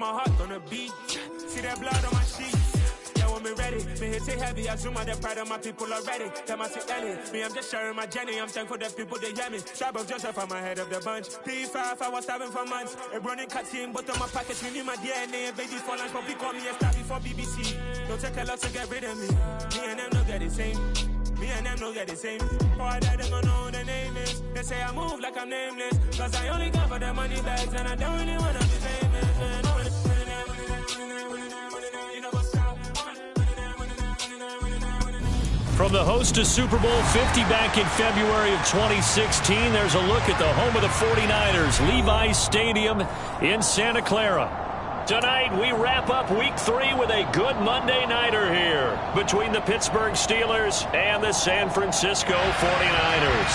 my heart on the beat. See that blood on my sheets. Yeah, when me ready, me hit it heavy. I zoom out the pride of my people already. Them I see Ellie. Me, I'm just sharing my journey. I'm thankful that people they hear me. Tribe of Joseph, I'm ahead of the bunch. P5, I was starving for months. A running cutscene, but on my pockets, we need my DNA. Baby for lunch, but we call me a star before BBC. Don't take a lot to get rid of me. Me and them don't get the same. Me and them don't get the same. Boy, that them don't know who the name is. They say I move like I'm nameless. Cause I only care for the money bags and I don't really wanna be famous. From the host of Super Bowl 50 back in February of 2016, there's a look at the home of the 49ers, Levi's Stadium in Santa Clara. Tonight, we wrap up Week 3 with a good Monday nighter here between the Pittsburgh Steelers and the San Francisco 49ers.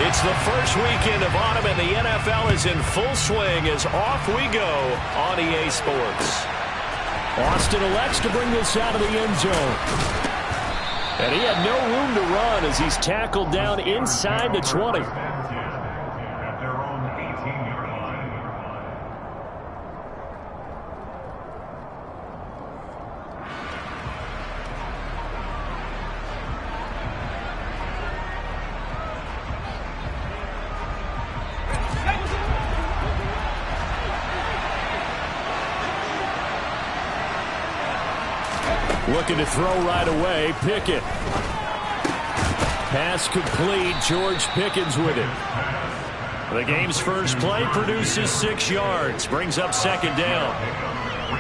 It's the first weekend of autumn, and the NFL is in full swing as off we go on EA Sports. Austin elects to bring this out of the end zone. And he had no room to run as he's tackled down inside the 20. Looking to throw right away. Pickett. Pass complete. George Pickens with it. The game's first play produces 6 yards. Brings up second down.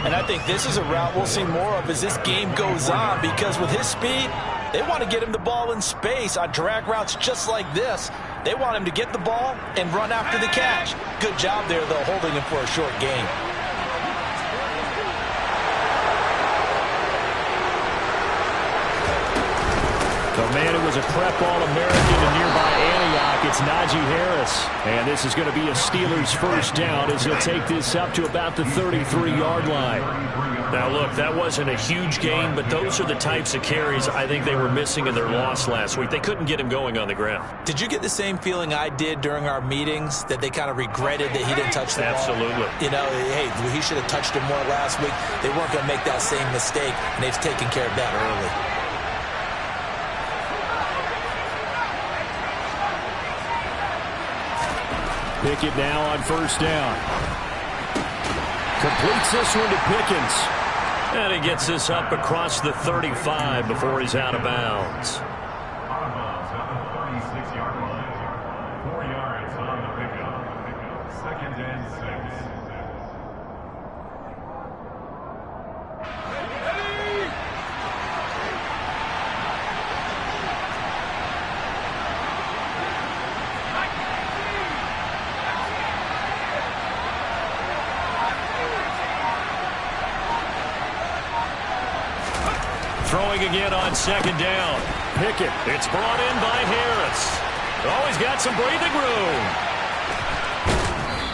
And I think this is a route we'll see more of as this game goes on, because with his speed, they want to get him the ball in space on drag routes just like this. They want him to get the ball and run after the catch. Good job there, though, holding him for a short gain. The man who was a prep All-American in nearby Antioch, it's Najee Harris. And this is going to be a Steelers first down as he'll take this up to about the 33-yard line. Now, look, that wasn't a huge gain, but those are the types of carries I think they were missing in their loss last week. They couldn't get him going on the ground. Did you get the same feeling I did during our meetings, that they kind of regretted that he didn't touch the ball? Absolutely. You know, hey, he should have touched it more last week. They weren't going to make that same mistake, and they've taken care of that early. Pickett now on first down. Completes this one to Pickens. And he gets this up across the 35 before he's out of bounds. Out of bounds at the 36-yard line. 4 yards on the pickup. Second and 6. Throwing again on second down. Pickett. It's brought in by Harris. Oh, he's got some breathing room.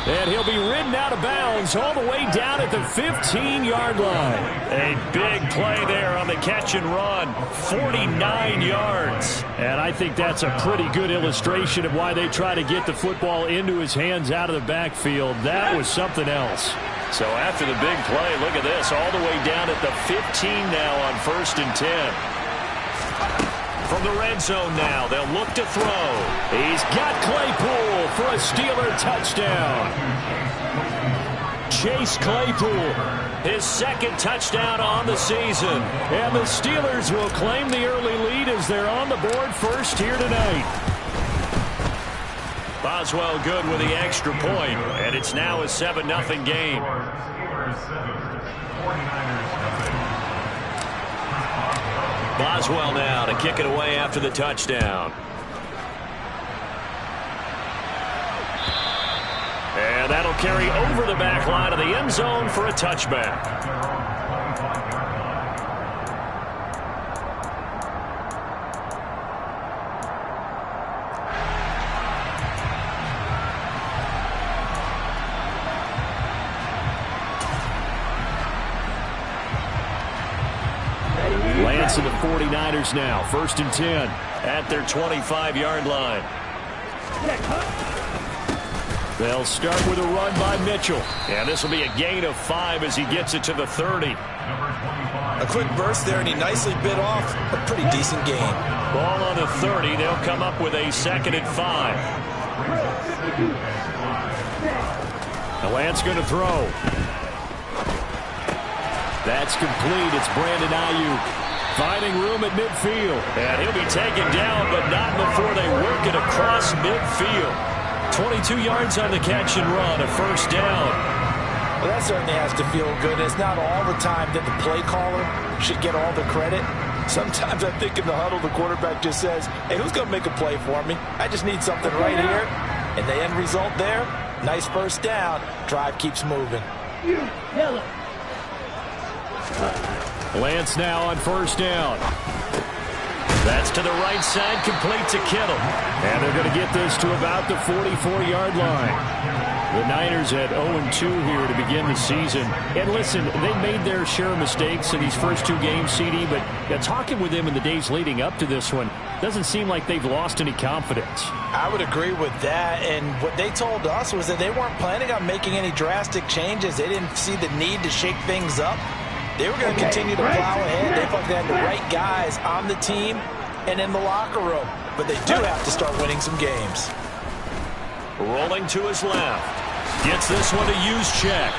And he'll be ridden out of bounds all the way down at the 15-yard line. A big play there on the catch and run. 49 yards. And I think that's a pretty good illustration of why they try to get the football into his hands out of the backfield. That was something else. So after the big play, look at this, all the way down at the 15 now on 1st and 10. From the red zone now, they'll look to throw. He's got Claypool for a Steeler touchdown. Chase Claypool, his second touchdown on the season. And the Steelers will claim the early lead as they're on the board first here tonight. Boswell good with the extra point, and it's now a 7-0 game. Boswell now to kick it away after the touchdown. And that'll carry over the back line of the end zone for a touchback. Lance and the 49ers now, 1st and 10 at their 25-yard line. They'll start with a run by Mitchell. And this will be a gain of 5 as he gets it to the 30. A quick burst there, and he nicely bit off a pretty decent gain. Ball on the 30. They'll come up with a 2nd and 5. The Lance going to throw. That's complete. It's Brandon Ayuk finding room at midfield. And he'll be taken down, but not before they work it across midfield. 22 yards on the catch and run, a 1st down. Well, that certainly has to feel good. It's not all the time that the play caller should get all the credit. Sometimes I think in the huddle, the quarterback just says, hey, who's going to make a play for me? I just need something right here. And the end result there, nice 1st down. Drive keeps moving. Lance now on 1st down. That's to the right side, complete to Kittle. And they're going to get this to about the 44-yard line. The Niners at 0-2 here to begin the season. And listen, they made their share of mistakes in these first 2 games, CD, but talking with them in the days leading up to this one, doesn't seem like they've lost any confidence. I would agree with that, and what they told us was that they weren't planning on making any drastic changes. They didn't see the need to shake things up. They were going to continue to plow ahead. They felt they had the right guys on the team and in the locker room. But they do have to start winning some games. Rolling to his left. Gets this one to use check.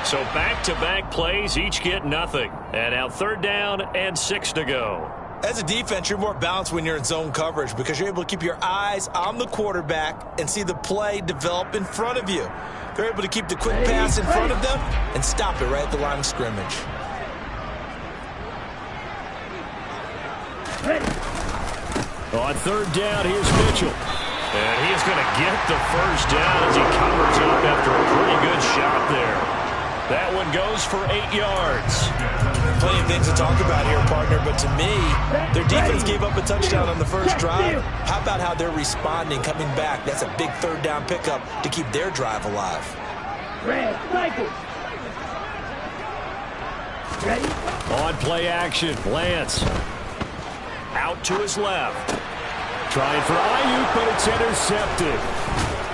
So back-to-back plays, each get nothing. And now 3rd down and 6 to go. As a defense, you're more balanced when you're in zone coverage because you're able to keep your eyes on the quarterback and see the play develop in front of you. They're able to keep the quick pass in front of them and stop it right at the line of scrimmage. On 3rd down, here's Mitchell. And he is going to get the 1st down as he covers up after a pretty good shot there. That one goes for 8 yards. Plenty of things to talk about here, partner, but to me, their defense gave up a touchdown on the 1st drive. How about how they're responding, coming back? That's a big 3rd down pickup to keep their drive alive. On play action, Lance. Out to his left. Trying for Ayuk, but it's intercepted.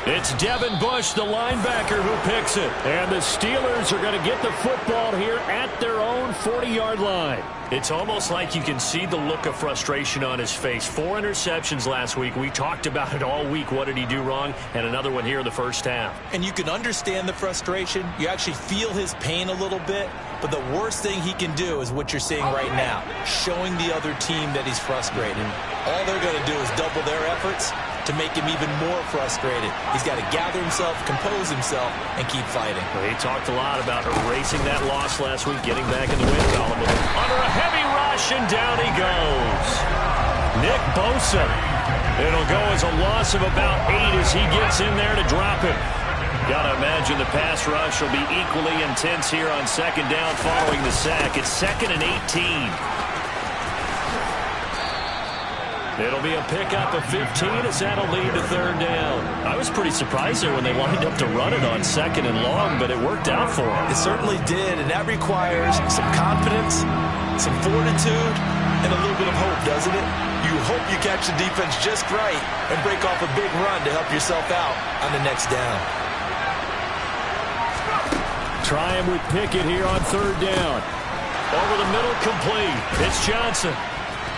It's Devin Bush, the linebacker, who picks it. And the Steelers are going to get the football here at their own 40-yard line. It's almost like you can see the look of frustration on his face. 4 interceptions last week. We talked about it all week. What did he do wrong? And another one here in the 1st half. And you can understand the frustration. You actually feel his pain a little bit. But the worst thing he can do is what you're seeing right now, showing the other team that he's frustrated. All they're going to do is double their efforts to make him even more frustrated. He's got to gather himself, compose himself, and keep fighting. Well, he talked a lot about erasing that loss last week, getting back in the win column. Under a heavy rush, and down he goes. Nick Bosa. It'll go as a loss of about 8 as he gets in there to drop it. Got to imagine the pass rush will be equally intense here on 2nd down following the sack. It's 2nd and 18. It'll be a pickup of 15 as that'll lead to 3rd down. I was pretty surprised there when they lined up to run it on 2nd and long, but it worked out for them. It certainly did, and that requires some confidence, some fortitude, and a little bit of hope, doesn't it? You hope you catch the defense just right and break off a big run to help yourself out on the next down. Try him with Pickett here on 3rd down. Over the middle, complete. It's Johnson.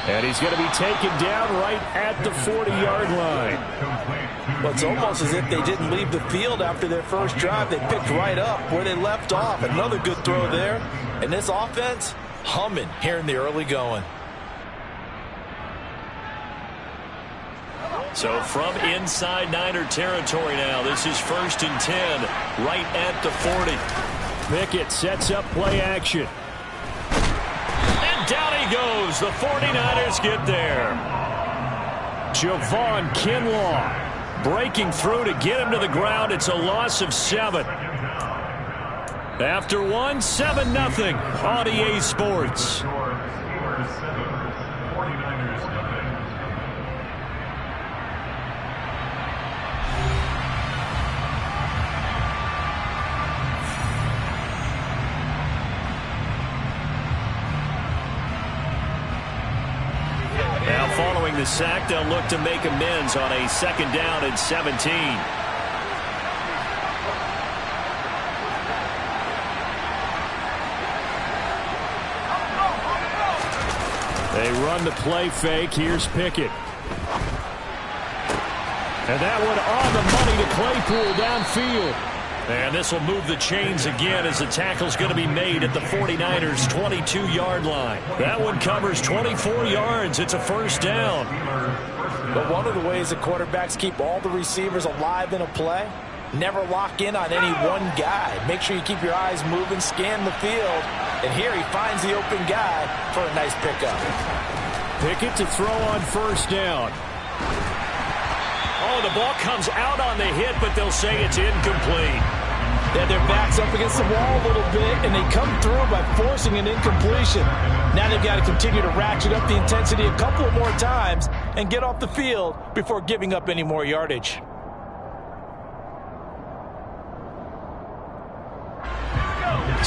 And he's going to be taken down right at the 40-yard line. Well, it's almost as if they didn't leave the field after their 1st drive. They picked right up where they left off. Another good throw there. And this offense, humming here in the early going. So from inside Niner territory now, this is 1st and 10, right at the 40. Pickett sets up play action. And down he goes. The 49ers get there. Javon Kinlaw breaking through to get him to the ground. It's a loss of 7. After 1, 7-0 on EA Sports. Following the sack, they'll look to make amends on a 2nd down and 17. They run the play fake. Here's Pickett. And that one on the money to Claypool downfield. And this will move the chains again as the tackle's going to be made at the 49ers' 22-yard line. That one covers 24 yards. It's a first down. But one of the ways that quarterbacks keep all the receivers alive in a play, never lock in on any one guy. Make sure you keep your eyes moving, scan the field. And here he finds the open guy for a nice pickup. Pickett to throw on first down. Oh, the ball comes out on the hit, but they'll say it's incomplete. Then their back's up against the wall a little bit, and they come through by forcing an incompletion. Now they've got to continue to ratchet up the intensity a couple of more times and get off the field before giving up any more yardage.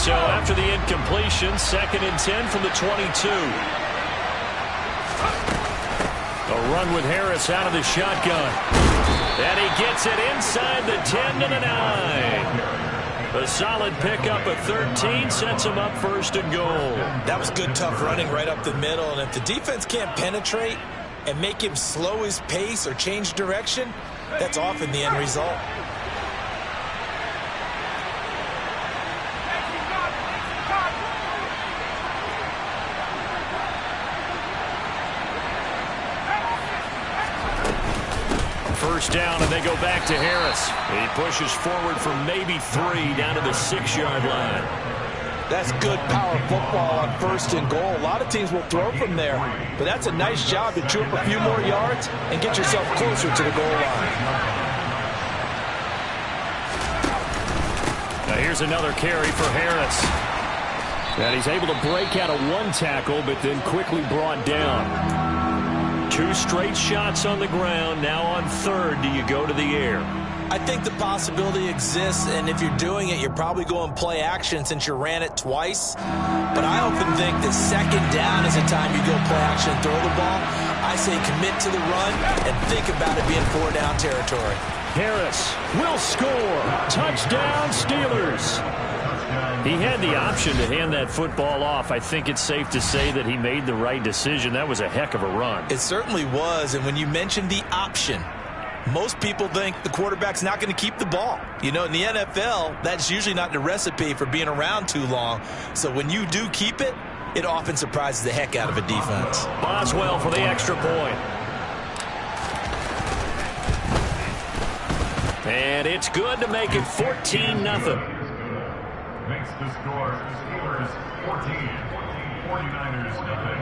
So after the incompletion, 2nd and 10 from the 22. A run with Harris out of the shotgun. And he gets it inside the 10 to the 9. A solid pickup of 13 sets him up 1st and goal. That was good, tough running right up the middle. And if the defense can't penetrate and make him slow his pace or change direction, that's often the end result. First down, and they go back to Harris. He pushes forward for maybe 3 down to the 6-yard line. That's good power football on 1st and goal. A lot of teams will throw from there, but that's a nice job to chew up a few more yards and get yourself closer to the goal line. Now here's another carry for Harris. And he's able to break out of one tackle, but then quickly brought down. 2 straight shots on the ground. Now on 3rd, do you go to the air? I think the possibility exists, and if you're doing it, you're probably going play action since you ran it twice. But I often think that 2nd down is the time you go play action and throw the ball. I say commit to the run and think about it being 4-down territory. Harris will score. Touchdown, Steelers. He had the option to hand that football off. I think it's safe to say that he made the right decision. That was a heck of a run. It certainly was, and when you mentioned the option, most people think the quarterback's not going to keep the ball. You know, in the NFL, that's usually not the recipe for being around too long. So when you do keep it, it often surprises the heck out of a defense. Boswell for the extra point. And it's good to make it 14-0. Makes the score Steelers 14, 49ers nothing.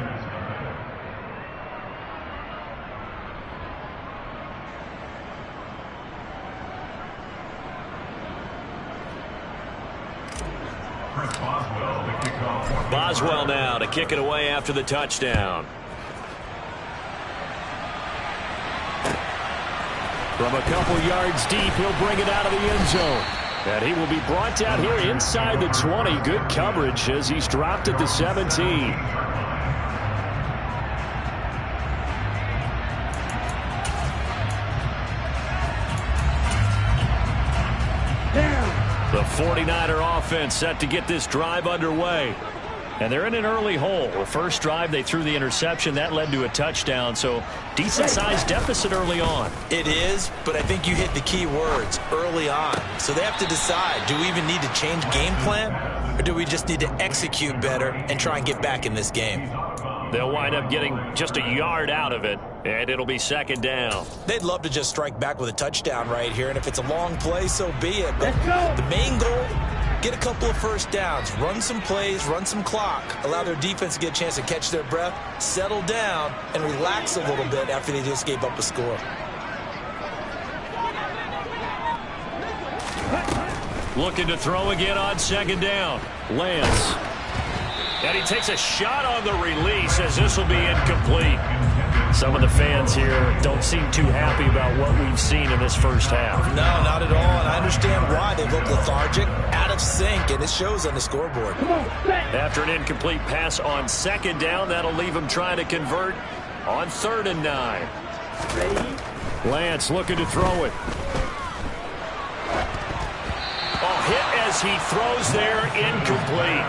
Chris Boswell to kick off. Boswell now to kick it away after the touchdown. From a couple yards deep, he'll bring it out of the end zone. And he will be brought down here inside the 20. Good coverage as he's dropped at the 17. The 49er offense set to get this drive underway. And they're in an early hole. The first drive, they threw the interception. That led to a touchdown. So decent-sized deficit early on. It is, but I think you hit the key words, early on. So they have to decide, do we even need to change game plan? Or do we just need to execute better and try and get back in this game? They'll wind up getting just a yard out of it, and it'll be 2nd down. They'd love to just strike back with a touchdown right here, and if it's a long play, so be it. But the main goal, get a couple of first downs, run some plays, run some clock, allow their defense to get a chance to catch their breath, settle down, and relax a little bit after they just gave up a score. Looking to throw again on 2nd down. Lance. And he takes a shot on the release as this will be incomplete. Some of the fans here don't seem too happy about what we've seen in this first half. No, not at all, and I understand why. They look lethargic, out of sync, and it shows on the scoreboard. After an incomplete pass on 2nd down, that'll leave him trying to convert on 3rd and 9. Lance looking to throw it. Oh, hit as he throws there, incomplete.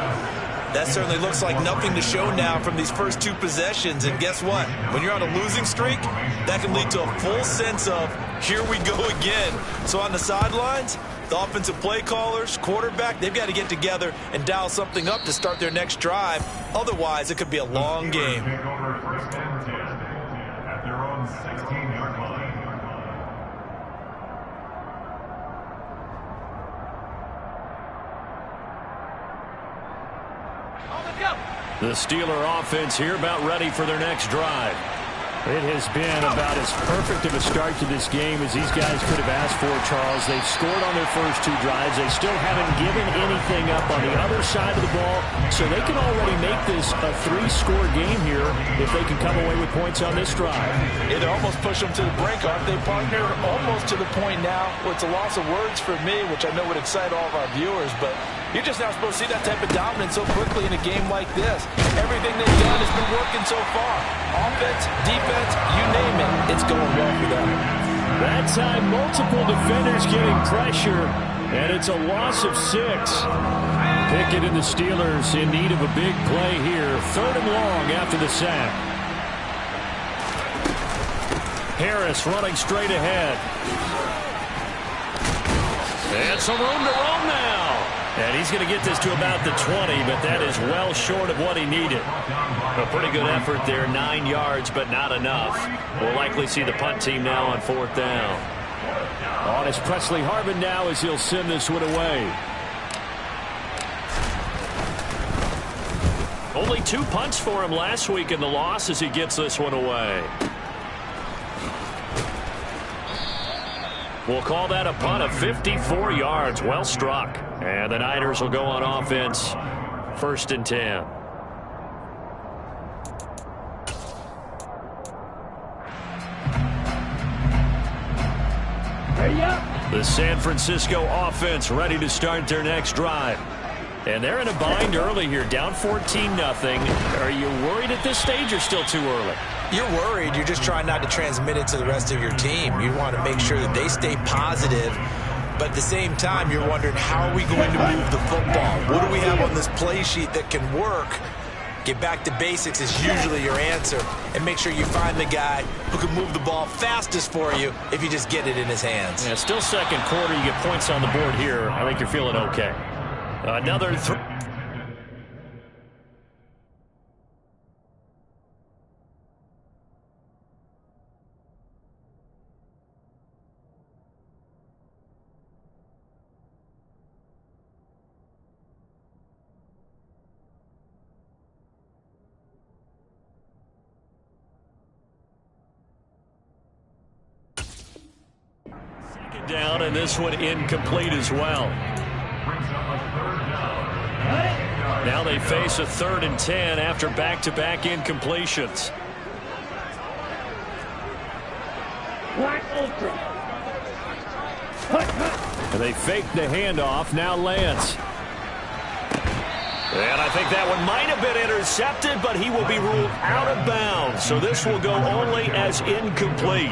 That certainly looks like nothing to show now from these first 2 possessions. And guess what? When you're on a losing streak, that can lead to a full sense of, here we go again. So on the sidelines, the offensive play callers, quarterback, they've got to get together and dial something up to start their next drive. Otherwise, it could be a long game. First and 10 at their own 16-yard line. The Steeler offense here about ready for their next drive. It has been about as perfect of a start to this game as these guys could have asked for, Charles. They've scored on their first 2 drives. They still haven't given anything up on the other side of the ball, so they can already make this a 3-score game here if they can come away with points on this drive. It almost pushed them to the brink, aren't they, partner? Almost to the point now where it's a loss of words for me, which I know would excite all of our viewers, but you're just not supposed to see that type of dominance so quickly in a game like this. Everything they've done has been working so far. Offense, defense, you name it, it's going well for them. That time, multiple defenders getting pressure, and it's a loss of 6. Pickett and the Steelers in need of a big play here. 3rd and long after the sack. Harris running straight ahead. And some room to roam now. And he's going to get this to about the 20, but that is well short of what he needed. A pretty good effort there, 9 yards, but not enough. We'll likely see the punt team now on 4th down. On is Presley Harvin now as he'll send this one away. Only 2 punts for him last week in the loss as he gets this one away. We'll call that a punt of 54 yards. Well struck. And the Niners will go on offense. 1st and 10. The San Francisco offense ready to start their next drive. And they're in a bind early here, down 14-0. Are you worried at this stage or still too early? You're worried. You're just trying not to transmit it to the rest of your team. You want to make sure that they stay positive. But at the same time, you're wondering, how are we going to move the football? What do we have on this play sheet that can work? Get back to basics is usually your answer. And make sure you find the guy who can move the ball fastest for you if you just get it in his hands. Yeah, still 2nd quarter. You get points on the board here. I think you're feeling okay. Another 3. Down, and this one incomplete as well. Now they face a 3rd and 10 after back-to-back incompletions. And they fake the handoff. Now Lance. And I think that one might have been intercepted, but he will be ruled out of bounds. So this will go only as incomplete.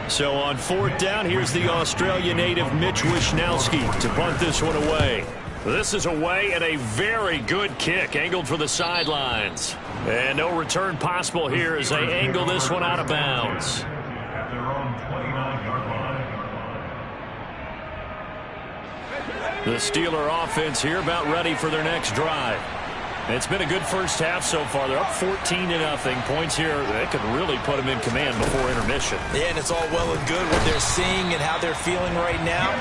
So on 4th down, here's the Australia native Mitch Wishnowsky to punt this one away. This is away and a very good kick angled for the sidelines. And no return possible here as they angle this one out of bounds. At their own 29-yard line. The Steeler offense here about ready for their next drive. It's been a good first half so far. They're up 14-0. Points here, they could really put them in command before intermission. Yeah, and it's all well and good what they're seeing and how they're feeling right now.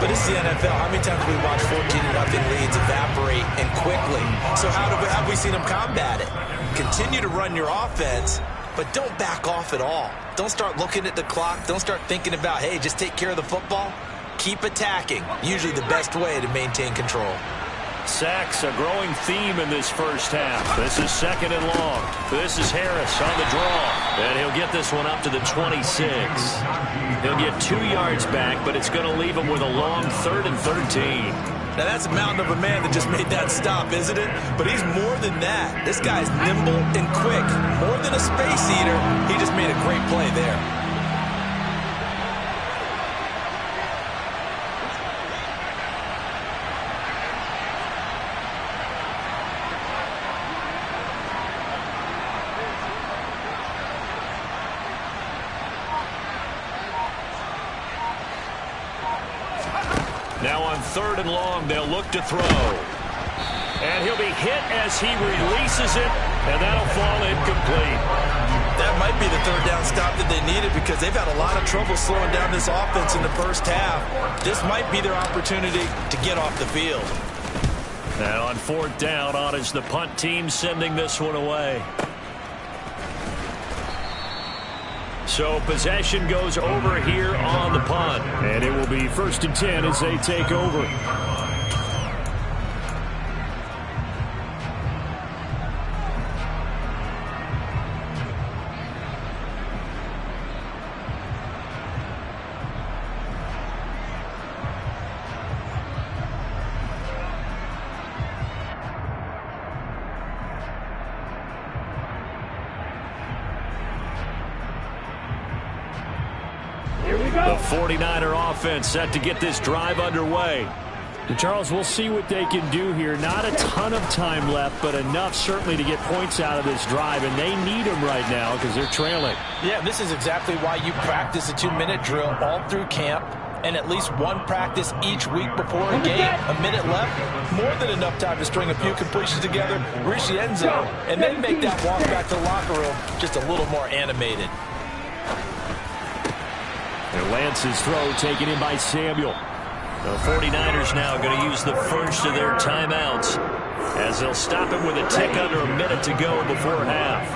But it's the NFL. How many times have we watched 14-0 leads evaporate and quickly? So how have we seen them combat it? Continue to run your offense, but don't back off at all. Don't start looking at the clock. Don't start thinking about, hey, just take care of the football. Keep attacking. Usually the best way to maintain control. Sacks, a growing theme in this first half. This is 2nd and long. This is Harris on the draw. And he'll get this one up to the 26. He'll get 2 yards back, but it's going to leave him with a long 3rd and 13. Now that's a mountain of a man that just made that stop, isn't it? But he's more than that. This guy's nimble and quick. More than a space eater, he just made a great play there. Now on 3rd and long, they'll look to throw. And he'll be hit as he releases it, and that'll fall incomplete. That might be the 3rd down stop that they needed because they've had a lot of trouble slowing down this offense in the first half. This might be their opportunity to get off the field. Now on 4th down, on is the punt team sending this one away. So possession goes over here on the punt. And it will be 1st and 10 as they take over. The 49er offense set to get this drive underway. And Charles, we'll see what they can do here. Not a ton of time left, but enough certainly to get points out of this drive, and they need them right now because they're trailing. Yeah, this is exactly why you practice a 2-minute drill all through camp and at least one practice each week before a game. A minute left, more than enough time to string a few completions together, reach the end zone, and then make that walk back to the locker room just a little more animated. And Lance's throw taken in by Samuel. The 49ers now going to use the first of their timeouts as they'll stop him with a tick under a minute to go before half.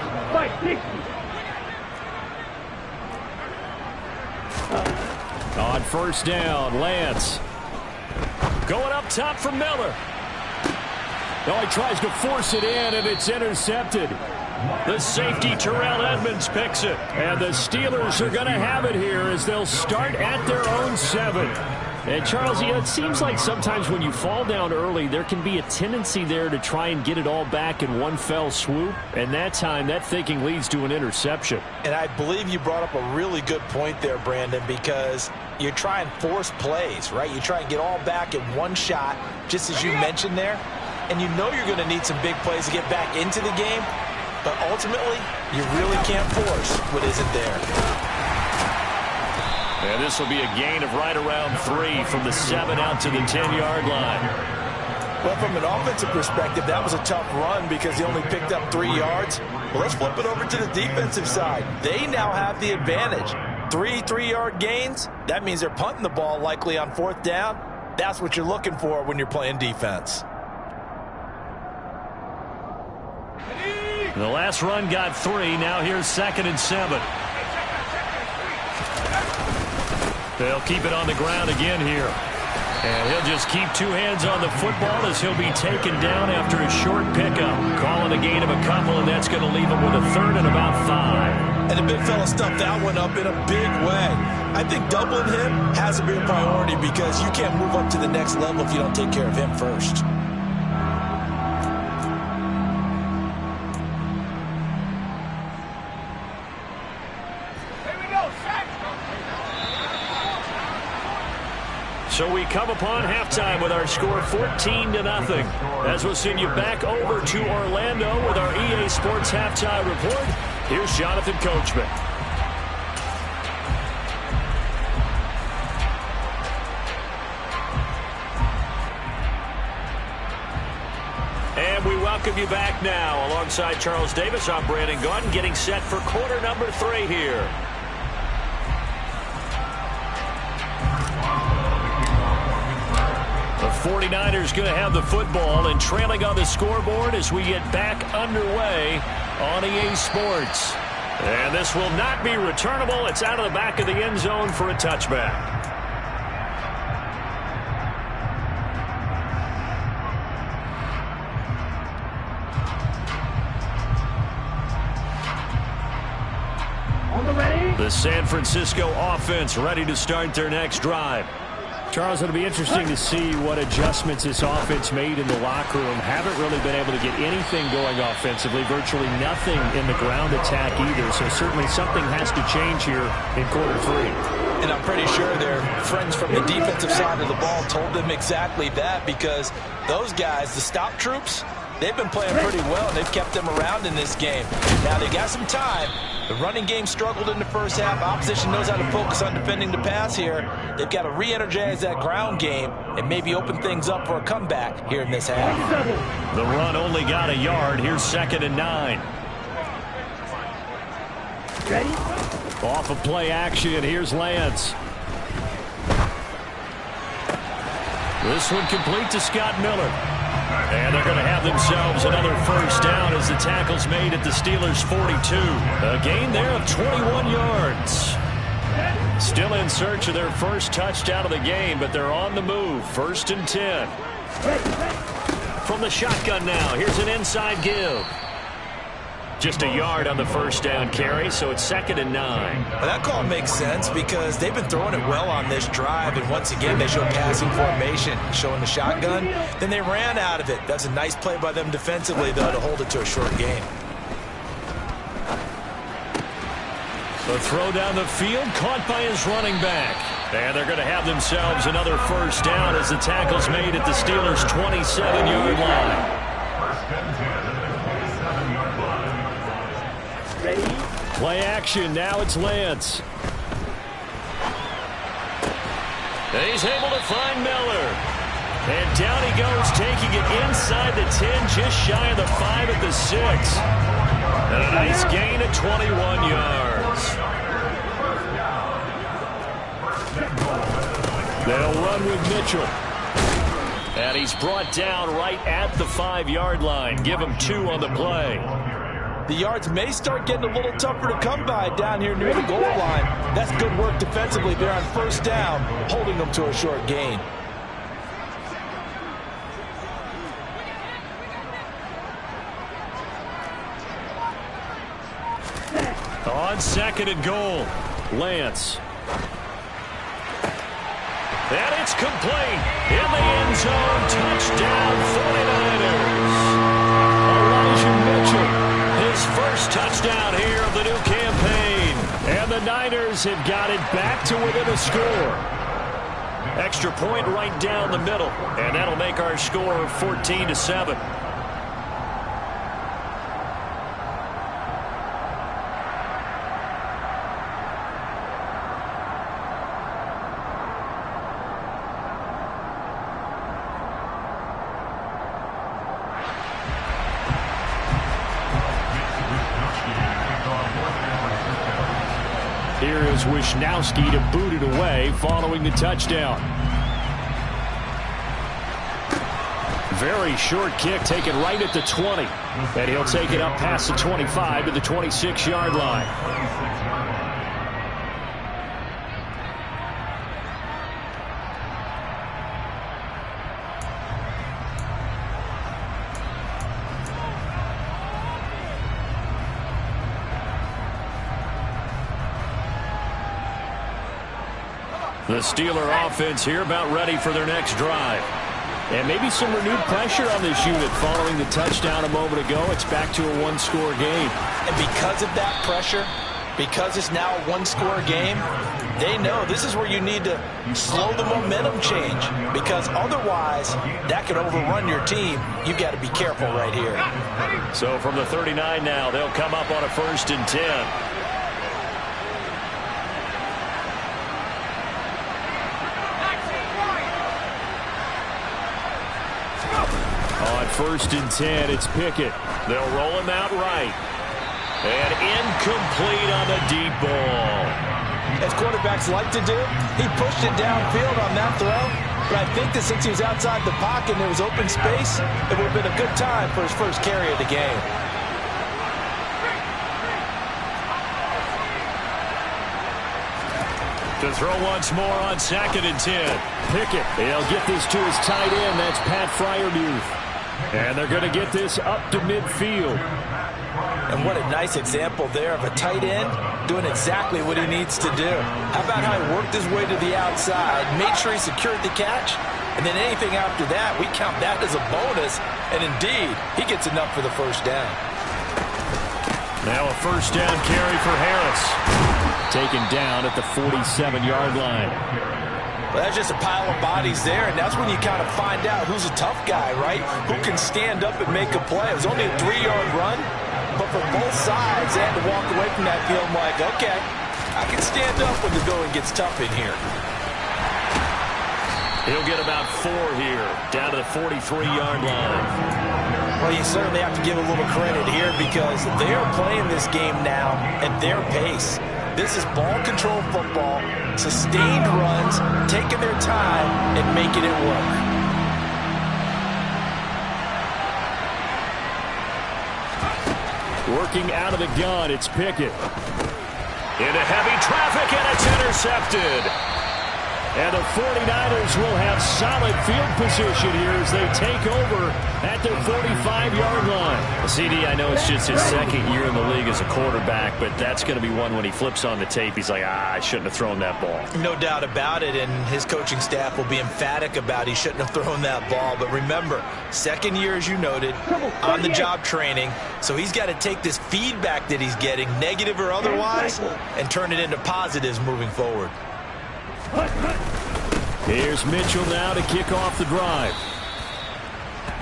On 1st down, Lance. Going up top for Miller. Oh, he tries to force it in, and it's intercepted. The safety, Terrell Edmonds, picks it. And the Steelers are going to have it here as they'll start at their own 7. And, Charles, it seems like sometimes when you fall down early, there can be a tendency there to try and get it all back in one fell swoop. And that time, that thinking leads to an interception. And I believe you brought up a really good point there, Brandon, because you try and force plays, right? You try and get all back in one shot, just as you mentioned there. And you know you're going to need some big plays to get back into the game. But ultimately, you really can't force what isn't there. And this will be a gain of right around 3 from the 7 out to the 10-yard line. Well, from an offensive perspective, that was a tough run because he only picked up 3 yards. Well, let's flip it over to the defensive side. They now have the advantage. 3 3-yard gains. That means they're punting the ball likely on 4th down. That's what you're looking for when you're playing defense. The last run got 3. Now here's 2nd and 7. They'll keep it on the ground again here. And he'll just keep 2 hands on the football as he'll be taken down after a short pickup. Calling a gain of a couple, and that's going to leave him with a 3rd and about 5. And the big fella stuffed that one up in a big way. I think doubling him has to be a priority because you can't move up to the next level if you don't take care of him first. So we come upon halftime with our score 14-0. As we'll send you back over to Orlando with our EA Sports halftime report, here's Jonathan Coachman. And we welcome you back now. Alongside Charles Davis, I'm Brandon Gunn, getting set for quarter number 3 here. The 49ers going to have the football and trailing on the scoreboard as we get back underway on EA Sports. And this will not be returnable. It's out of the back of the end zone for a touchback. The San Francisco offense ready to start their next drive. Charles, it'll be interesting to see what adjustments this offense made in the locker room. Haven't really been able to get anything going offensively, virtually nothing in the ground attack either. So certainly something has to change here in quarter 3. And I'm pretty sure their friends from the defensive side of the ball told them exactly that because those guys, the stop troops, they've been playing pretty well, and they've kept them around in this game. Now they got some time. The running game struggled in the first half. Opposition knows how to focus on defending the pass here. They've got to re-energize that ground game and maybe open things up for a comeback here in this half. The run only got a yard. Here's 2nd and 9. Ready? Off of play action, here's Lance. This one complete to Scott Miller. And they're going to have themselves another first down as the tackle's made at the Steelers' 42. A gain there of 21 yards. Still in search of their first touchdown of the game, but they're on the move. 1st and 10. From the shotgun now, here's an inside give. Just a yard on the first down carry, so it's 2nd and 9. Well, that call makes sense because they've been throwing it well on this drive, and once again they show passing formation, showing the shotgun. Then they ran out of it. That's a nice play by them defensively, though, to hold it to a short gain. The throw down the field, caught by his running back. And they're going to have themselves another first down as the tackle's made at the Steelers' 27-yard line. Ready? Play action, now it's Lance. He's able to find Miller. And down he goes, taking it inside the 10, just shy of the 5 at the 6. And a nice gain of 21 yards. They'll run with Mitchell. And he's brought down right at the 5-yard line. Give him 2 on the play. The yards may start getting a little tougher to come by down here near the goal line. That's good work defensively there on first down, holding them to a short gain. On 2nd and goal, Lance. And it's complete. In the end zone, touchdown 49ers. Elijah Mitchell. His first touchdown here of the new campaign. And the Niners have got it back to within a score. Extra point right down the middle. And that'll make our score 14-7. Here is Wisnowski to boot it away following the touchdown. Very short kick taken right at the 20. And he'll take it up past the 25 to the 26-yard line. The Steeler offense here about ready for their next drive. And maybe some renewed pressure on this unit following the touchdown a moment ago. It's back to a one-score game. And because of that pressure, because it's now a one-score game, they know this is where you need to slow the momentum change, because otherwise that could overrun your team. You've got to be careful right here. So from the 39 now, they'll come up on a 1st and 10. On 1st and 10, it's Pickett. They'll roll him out right. And incomplete on the deep ball. As quarterbacks like to do, he pushed it downfield on that throw. But I think that since he was outside the pocket and there was open space, it would have been a good time for his first carry of the game. To throw once more on 2nd and 10. Pickett, he'll get this to his tight end. That's Pat Fryermuth. And they're going to get this up to midfield. And what a nice example there of a tight end doing exactly what he needs to do. How about how he worked his way to the outside, made sure he secured the catch, and then anything after that, we count that as a bonus. And indeed, he gets enough for the first down. Now a first down carry for Harris. Taken down at the 47-yard line. Well, that's just a pile of bodies there, and that's when you kind of find out who's a tough guy, right? Who can stand up and make a play. It was only a 3-yard run, but for both sides, they had to walk away from that feeling like, okay, I can stand up when the going gets tough in here. He'll get about 4 here, down to the 43-yard line. Well, you certainly have to give a little credit here because they are playing this game now at their pace. This is ball control football, sustained runs, taking their time and making it work. Working out of the gun, it's Pickett. Into heavy traffic, and it's intercepted. And the 49ers will have solid field position here as they take over at their 45-yard line. CD, I know it's just his second year in the league as a quarterback, but that's going to be one when he flips on the tape. He's like, I shouldn't have thrown that ball. No doubt about it, and his coaching staff will be emphatic about he shouldn't have thrown that ball. But remember, second year, as you noted, on-the-job training, so he's got to take this feedback that he's getting, negative or otherwise, and turn it into positives moving forward. Here's Mitchell now to kick off the drive.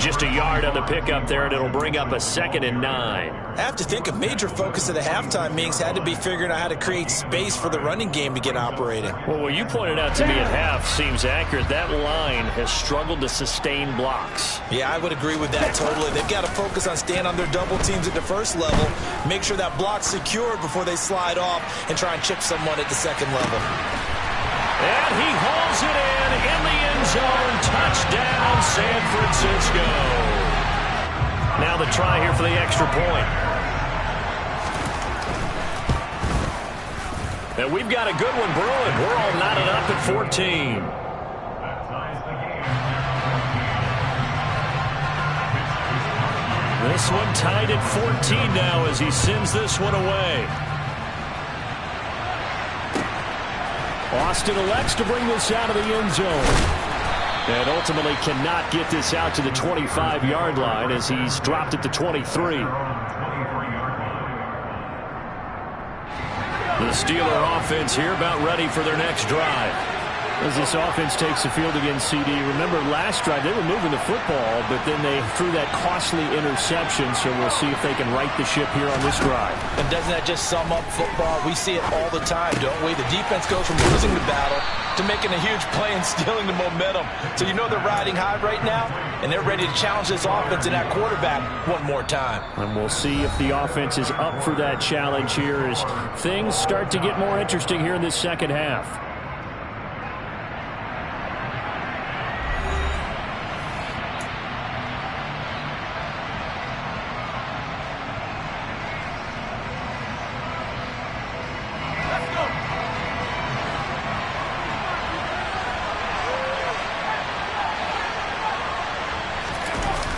Just a yard on the pickup there, and it'll bring up a 2nd and 9. I have to think a major focus of the halftime meetings had to be figuring out how to create space for the running game to get operating. Well, what you pointed out to me at half seems accurate. That line has struggled to sustain blocks. Yeah, I would agree with that totally. They've got to focus on staying on their double teams at the first level, make sure that block's secured before they slide off and try and chip someone at the second level. And he hauls it in the end zone. Touchdown, San Francisco. Now the try here for the extra point. And we've got a good one brewing. We're all knotted up at 14. This one tied at 14 now as he sends this one away. Austin elects to bring this out of the end zone. And ultimately cannot get this out to the 25-yard line as he's dropped at the 23. The Steeler offense here about ready for their next drive. As this offense takes the field against CD, remember last drive they were moving the football, but then they threw that costly interception, so we'll see if they can right the ship here on this drive. And doesn't that just sum up football? We see it all the time, don't we? The defense goes from losing the battle to making a huge play and stealing the momentum. So you know they're riding high right now, and they're ready to challenge this offense and that quarterback one more time. And we'll see if the offense is up for that challenge here as things start to get more interesting here in this second half.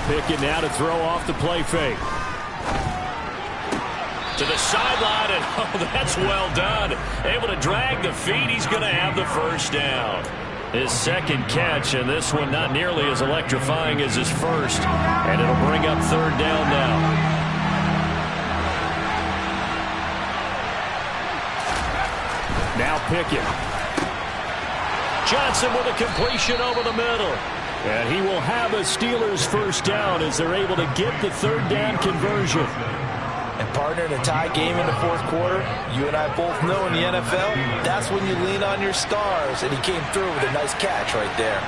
Pickett now to throw off the play fake. To the sideline, and oh, that's well done. Able to drag the feet. He's going to have the first down. His second catch, and this one not nearly as electrifying as his first. And it'll bring up 3rd down now. Now Pickett. Johnson with a completion over the middle. And he will have a Steelers first down as they're able to get the 3rd down conversion. And partner, in a tie game in the 4th quarter, you and I both know in the NFL, that's when you lean on your stars. And he came through with a nice catch right there.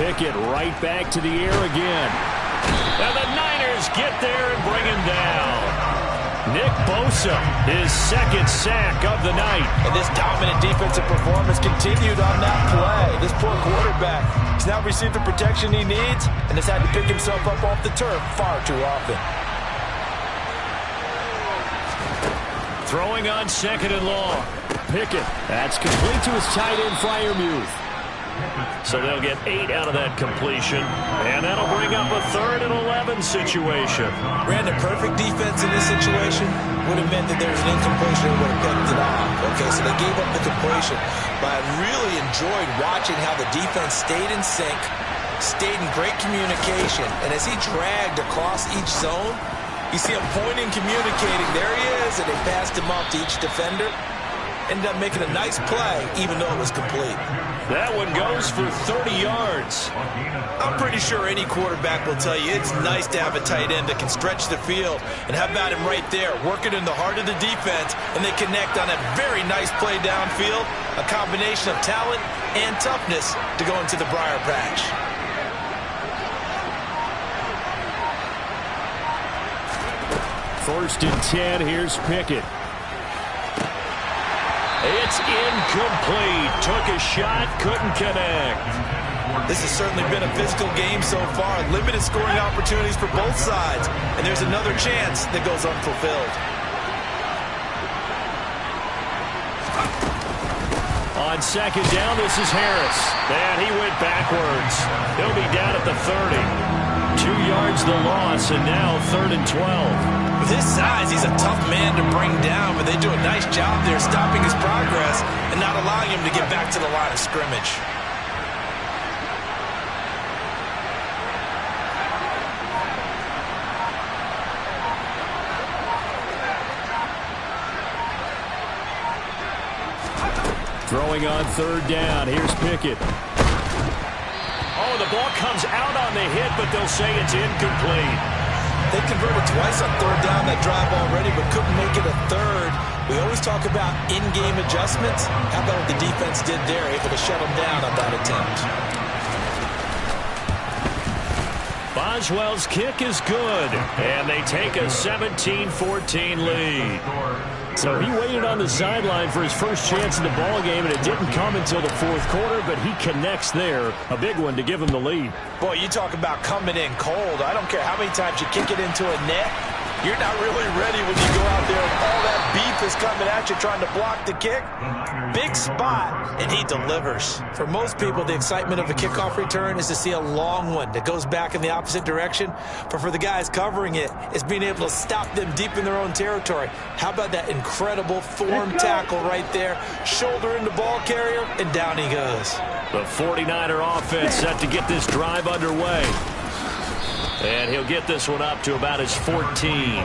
Pickett right back to the air again. And the Niners get there and bring him down. Nick Bosa, his 2nd sack of the night. And this dominant defensive performance continued on that play. This poor quarterback has now received the protection he needs and has had to pick himself up off the turf far too often. Throwing on 2nd and long. Pickett, that's complete to his tight end, Freiermuth. So they'll get 8 out of that completion, and that'll bring up a 3rd and 11 situation. Brandon, perfect defense in this situation would have meant that there was an incompletion and would have picked it off. Okay, so they gave up the completion, but I really enjoyed watching how the defense stayed in sync, stayed in great communication. And as he dragged across each zone, you see him pointing, communicating. There he is, and they passed him off to each defender. Ended up making a nice play, even though it was complete. That one goes for 30 yards. I'm pretty sure any quarterback will tell you it's nice to have a tight end that can stretch the field. And how about him right there, working in the heart of the defense, and they connect on a very nice play downfield, a combination of talent and toughness to go into the briar patch. First and 10, here's Pickett. It's incomplete. Took a shot, couldn't connect. This has certainly been a physical game so far. Limited scoring opportunities for both sides. And there's another chance that goes unfulfilled. On second down, this is Harris. And he went backwards. He'll be down at the 30. 2 yards the loss, and now 3rd and 12. With his size, he's a tough man to bring down, but they do a nice job there stopping his progress and not allowing him to get back to the line of scrimmage. Throwing on 3rd down, here's Pickett. Oh, the ball comes out on the hit, but they'll say it's incomplete. They converted twice on 3rd down that drive already, but couldn't make it a 3rd. We always talk about in-game adjustments. How about what the defense did there, able to shut them down on that attempt? Boswell's kick is good, and they take a 17-14 lead. So he waited on the sideline for his first chance in the ball game, and it didn't come until the 4th quarter, but he connects there. A big one to give him the lead. Boy, you talk about coming in cold. I don't care how many times you kick it into a net. You're not really ready when you go out there and all that beef is coming at you trying to block the kick. Big spot, and he delivers. For most people, the excitement of a kickoff return is to see a long one that goes back in the opposite direction. But for the guys covering it, it's being able to stop them deep in their own territory. How about that incredible form tackle right there? Shoulder in the ball carrier, and down he goes. The 49er offense set to get this drive underway. And he'll get this one up to about his 14.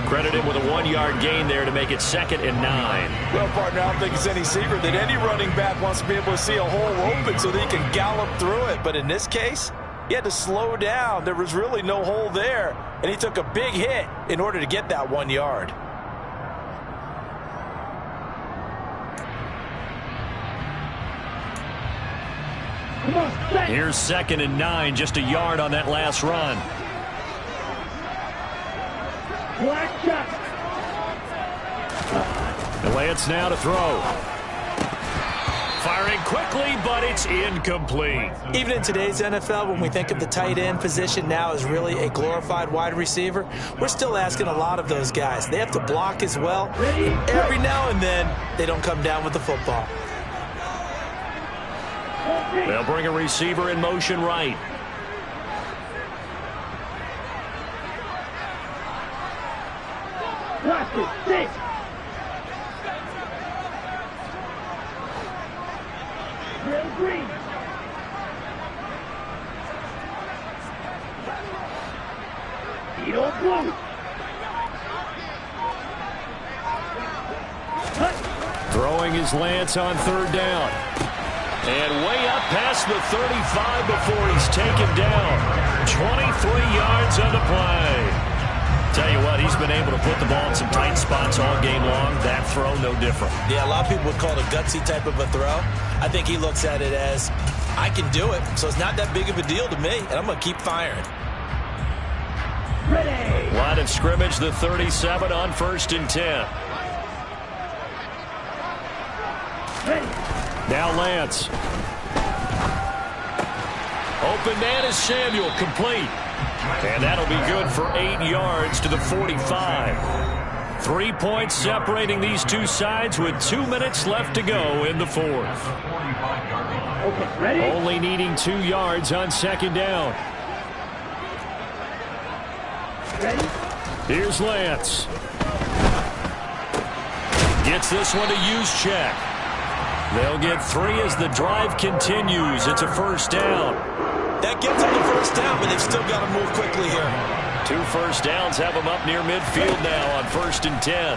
Credit him with a 1-yard gain there to make it 2nd and 9. Well, partner, I don't think it's any secret that any running back wants to be able to see a hole open so that he can gallop through it. But in this case, he had to slow down. There was really no hole there. And he took a big hit in order to get that 1 yard. Here's 2nd and 9, just a yard on that last run. The Lance now to throw. Firing quickly, but it's incomplete. Even in today's NFL, when we think of the tight end position now as really a glorified wide receiver, we're still asking a lot of those guys. They have to block as well. Every now and then, they don't come down with the football. They'll bring a receiver in motion right. Throwing his Lance on 3rd down. And way up past the 35 before he's taken down. 23 yards on the play. Tell you what, he's been able to put the ball in some tight spots all game long. That throw, no different. Yeah, a lot of people would call it a gutsy type of a throw. I think he looks at it as, I can do it, so it's not that big of a deal to me, and I'm going to keep firing. Line of scrimmage, the 37 on 1st and 10. Now Lance. Open man is Samuel, complete. And that'll be good for 8 yards to the 45. 3 points separating these two sides with 2 minutes left to go in the 4th. Okay, ready? Only needing 2 yards on 2nd down. Ready? Here's Lance. Gets this one to Juszczyk. They'll get 3 as the drive continues. It's a 1st down. That gives them the first down, but they've still got to move quickly here. 2 first downs have them up near midfield now on 1st and 10.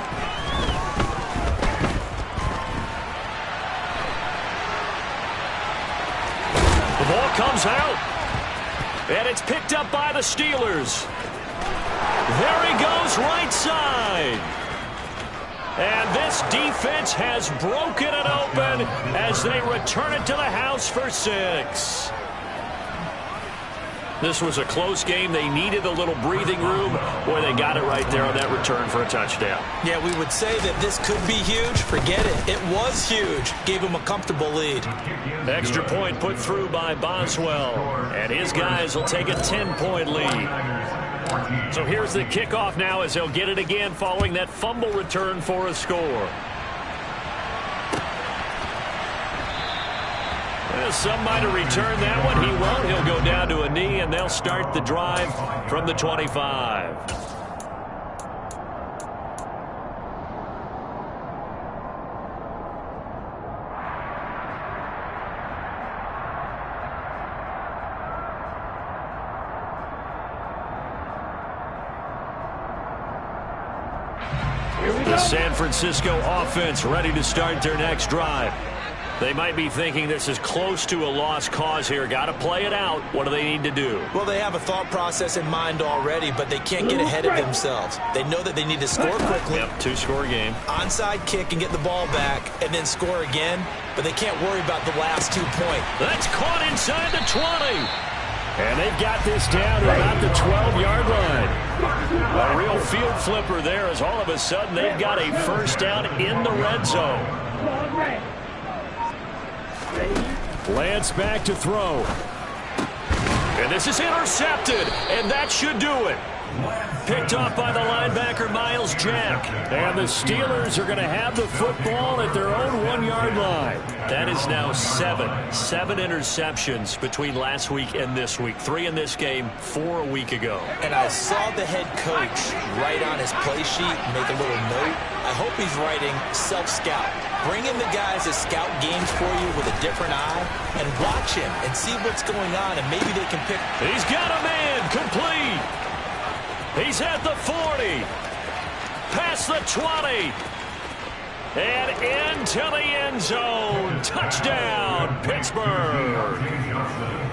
The ball comes out, and it's picked up by the Steelers. There he goes, right side. And this defense has broken it open as they return it to the house for 6. This was a close game. They needed a little breathing room. Boy, they got it right there on that return for a touchdown. Yeah, we would say that this could be huge. Forget it. It was huge. Gave them a comfortable lead. Extra point put through by Boswell. And his guys will take a 10-point lead. So here's the kickoff now as they'll get it again following that fumble return for a score. Some might have returned that one. He won't. He'll go down to a knee, and they'll start the drive from the 25. The San Francisco offense ready to start their next drive. They might be thinking this is close to a lost cause here. Got to play it out. What do they need to do? Well, they have a thought process in mind already, but they can't get ahead of themselves. They know that they need to score quickly. Yep, 2-score game. Onside kick and get the ball back and then score again, but they can't worry about the last 2 points. That's caught inside the 20. And they've got this down to about the 12-yard line. A real field flipper there as all of a sudden they've got a first down in the red zone. Lance back to throw. And this is intercepted, and that should do it. Picked off by the linebacker, Miles Jack. And the Steelers are going to have the football at their own 1-yard line. That is now 7 interceptions between last week and this week. 3 in this game, 4 a week ago. And I saw the head coach write on his play sheet, make a little note. I hope he's writing self-scout. Bring in the guys that scout games for you with a different eye and watch him and see what's going on, and maybe they can pick. He's got a man complete. He's at the 40. Past the 20. And into the end zone. Touchdown, Pittsburgh.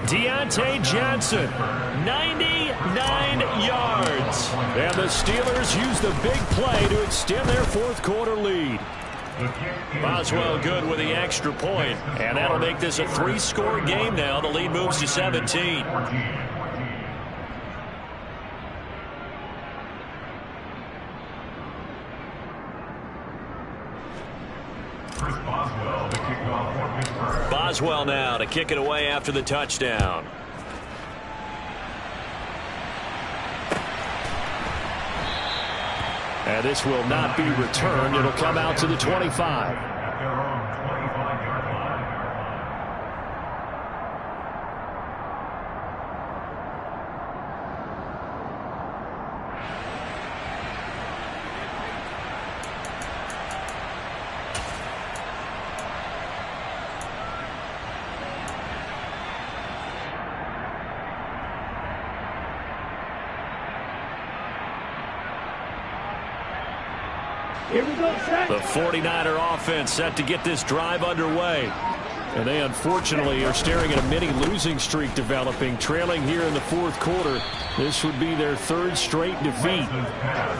Deontay Johnson, 99 yards. And the Steelers use the big play to extend their 4th quarter lead. Boswell good with the extra point, and that'll make this a 3-score game now. The lead moves to 17. Boswell now to kick it away after the touchdown. And this will not be returned. It'll come out to the 25. The 49er offense set to get this drive underway. And they unfortunately are staring at a mini losing streak developing, trailing here in the 4th quarter. This would be their 3rd straight defeat.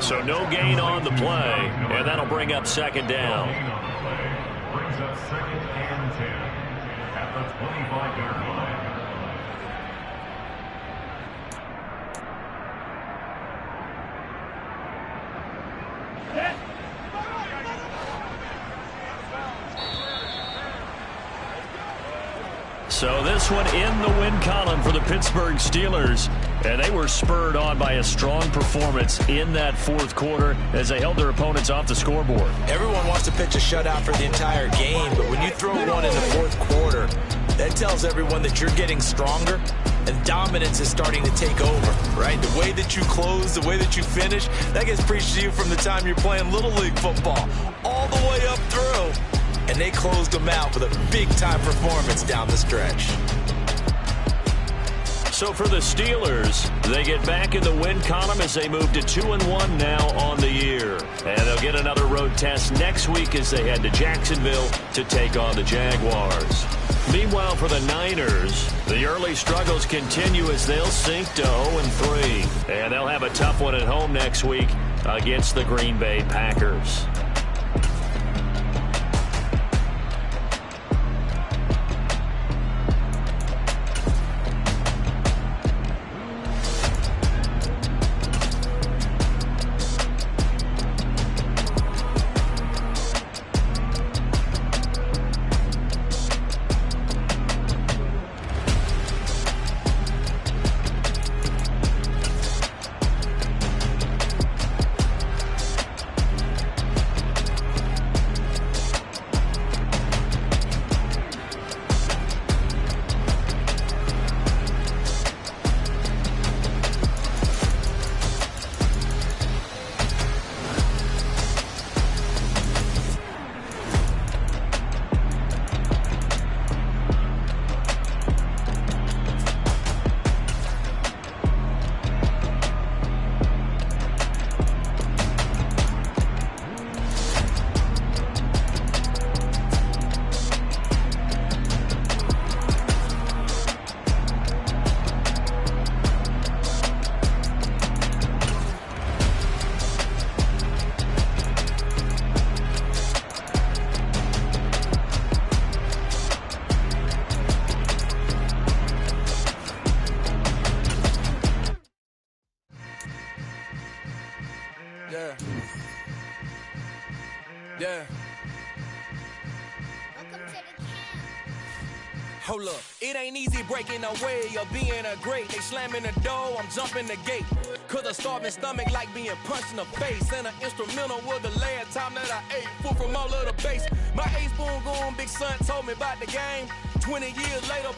So no gain on the play, and that'll bring up 2nd down. Brings up 2nd and 10 at the 25-yard line. So this one in the win column for the Pittsburgh Steelers. And they were spurred on by a strong performance in that 4th quarter as they held their opponents off the scoreboard. Everyone wants to pitch a shutout for the entire game, but when you throw one in the 4th quarter, that tells everyone that you're getting stronger and dominance is starting to take over, right? The way that you close, the way that you finish, that gets preached to you from the time you're playing Little League football all the way up through. And they closed them out with a big-time performance down the stretch. So for the Steelers, they get back in the win column as they move to 2-1 now on the year. And they'll get another road test next week as they head to Jacksonville to take on the Jaguars. Meanwhile, for the Niners, the early struggles continue as they'll sink to 0-3. And they'll have a tough one at home next week against the Green Bay Packers. Yeah. Hold up, it ain't easy breaking away or being a great. They slamming the door, I'm jumping the gate. Cause a starving stomach like being punched in the face. And an instrumental was the last time that I ate. Full from all of the bass. My A-spoon going, big son told me about the game. 20 years later,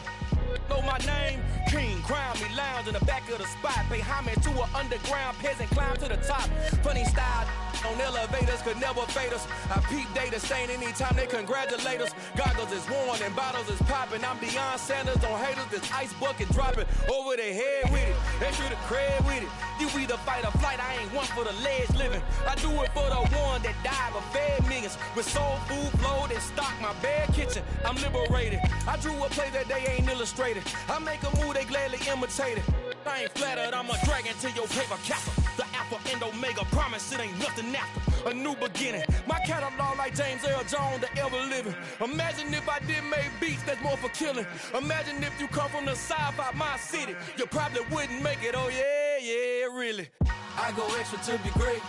know my name. King, crown me, lounge in the back of the spot. Pay homage to an underground peasant, climb to the top. Funny style on elevators could never fade us. I peep data stain anytime they congratulate us. Goggles is worn and bottles is popping. I'm Deion Sanders on haters, this ice bucket dropping over their head with it. Extra the cred with it. You either fight or flight, I ain't one for the ledge living. I do it for the one that died but fed millions. With soul food flowed and stocked my bare kitchen. I'm liberated. I drew a play that they ain't illustrated. I make a move, they gladly imitate it. I ain't flattered, I'm a dragon to your paper capper. The alpha and omega, promise it ain't nothing after. A new beginning. My catalog like James Earl Jones, the ever living. Imagine if I did make beats that's more for killing. Imagine if you come from the south out my city. You probably wouldn't make it, oh yeah, yeah, really. I go extra to be great.